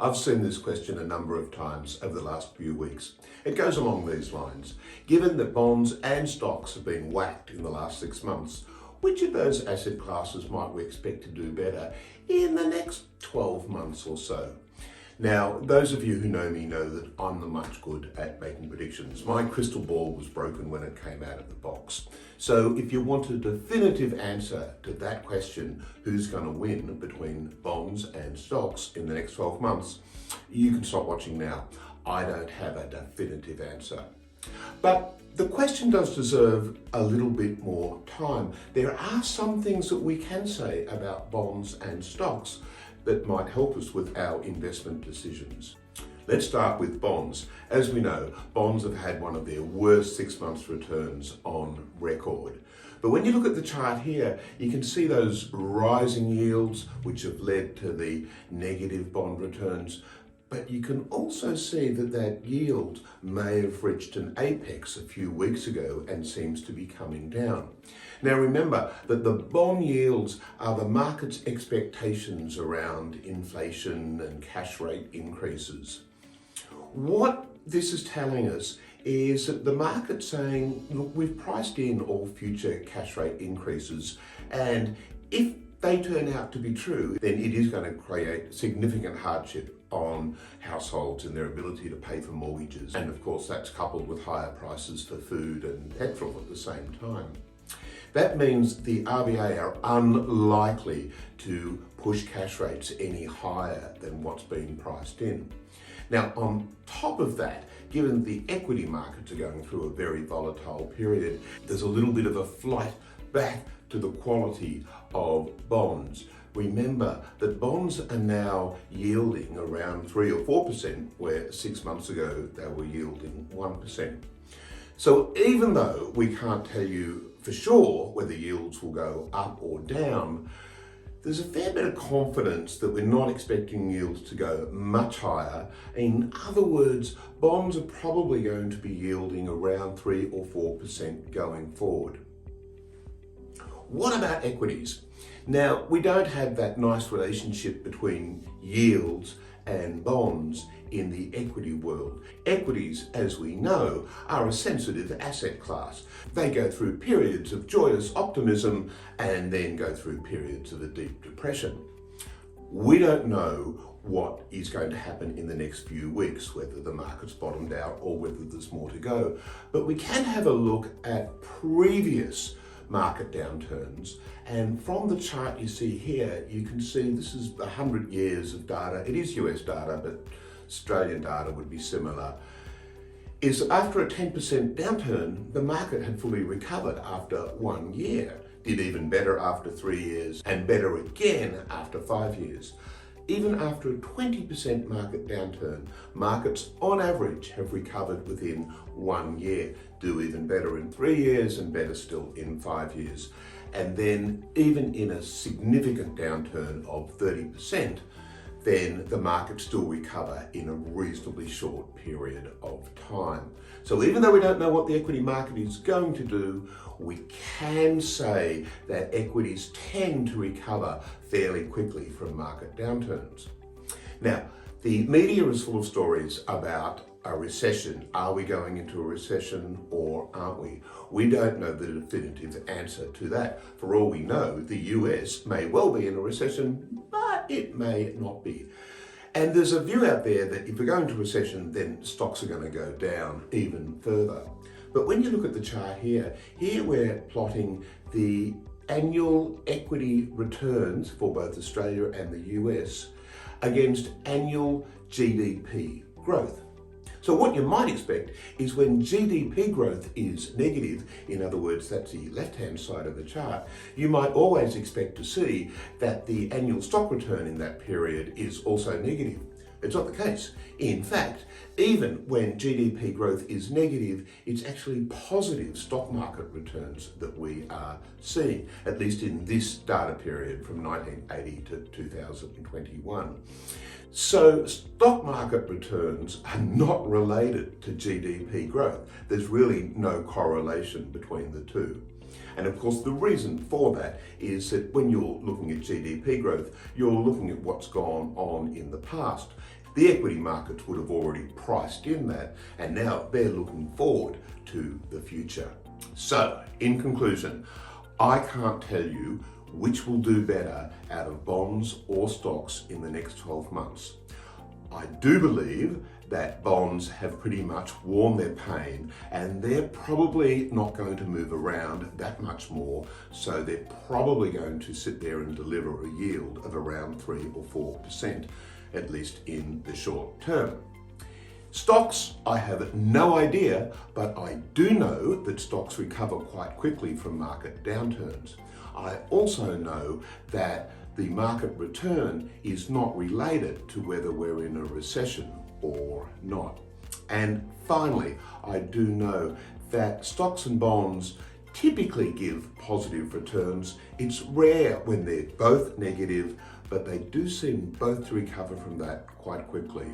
I've seen this question a number of times over the last few weeks. It goes along these lines. Given that bonds and stocks have been whacked in the last 6 months, which of those asset classes might we expect to do better in the next 12 months or so? Now, those of you who know me know that I'm not much good at making predictions. My crystal ball was broken when it came out of the box. So if you want a definitive answer to that question, who's going to win between bonds and stocks in the next 12 months, you can stop watching now. I don't have a definitive answer. But the question does deserve a little bit more time. There are some things that we can say about bonds and stocks that might help us with our investment decisions. Let's start with bonds. As we know, bonds have had one of their worst 6 months returns on record. But when you look at the chart here, you can see those rising yields which have led to the negative bond returns. But you can also see that that yield may have reached an apex a few weeks ago and seems to be coming down. Now remember that the bond yields are the market's expectations around inflation and cash rate increases. What this is telling us is that the market's saying, look, we've priced in all future cash rate increases, and if they turn out to be true, then it is going to create significant hardship on households and their ability to pay for mortgages. And of course, that's coupled with higher prices for food and petrol at the same time. That means the RBA are unlikely to push cash rates any higher than what's being priced in. Now, on top of that, given the equity markets are going through a very volatile period, there's a little bit of a flight back to the quality of bonds. Remember that bonds are now yielding around 3 or 4%, where 6 months ago they were yielding 1%. So even though we can't tell you for sure whether yields will go up or down, there's a fair bit of confidence that we're not expecting yields to go much higher. In other words, bonds are probably going to be yielding around 3 or 4% going forward. What about equities? Now, we don't have that nice relationship between yields and bonds in the equity world. Equities, as we know, are a sensitive asset class. They go through periods of joyous optimism and then go through periods of a deep depression. We don't know what is going to happen in the next few weeks, whether the market's bottomed out or whether there's more to go. But we can have a look at previous market downturns, and from the chart you see here, you can see this is 100 years of data. It is US data, but Australian data would be similar. Is after a 10% downturn, the market had fully recovered after 1 year, did even better after 3 years, and better again after 5 years. Even after a 20% market downturn, markets on average have recovered within 1 year, do even better in 3 years and better still in 5 years. And then even in a significant downturn of 30%, then the markets still recover in a reasonably short period of time. So even though we don't know what the equity market is going to do, we can say that equities tend to recover fairly quickly from market downturns. Now, the media is full of stories about a recession. Are we going into a recession or aren't we? We don't know the definitive answer to that. For all we know, the US may well be in a recession, but it may not be. And there's a view out there that if we go into recession, then stocks are going to go down even further. But when you look at the chart here we're plotting the annual equity returns for both Australia and the US against annual GDP growth. So what you might expect is when GDP growth is negative, in other words, that's the left-hand side of the chart, you might always expect to see that the annual stock return in that period is also negative. It's not the case. In fact, even when GDP growth is negative, it's actually positive stock market returns that we are seeing, at least in this data period from 1980 to 2021. So stock market returns are not related to GDP growth. There's really no correlation between the two. And of course, the reason for that is that when you're looking at GDP growth, you're looking at what's gone on in the past. the equity markets would have already priced in that, and now they're looking forward to the future. So, in conclusion, I can't tell you which will do better out of bonds or stocks in the next 12 months. I do believe that bonds have pretty much worn their pain, and they're probably not going to move around that much more, so they're probably going to sit there and deliver a yield of around 3 or 4%, at least in the short term. Stocks, I have no idea, but I do know that stocks recover quite quickly from market downturns. I also know that the market return is not related to whether we're in a recession or not. And finally, I do know that stocks and bonds typically give positive returns. It's rare when they're both negative, but they do seem both to recover from that quite quickly.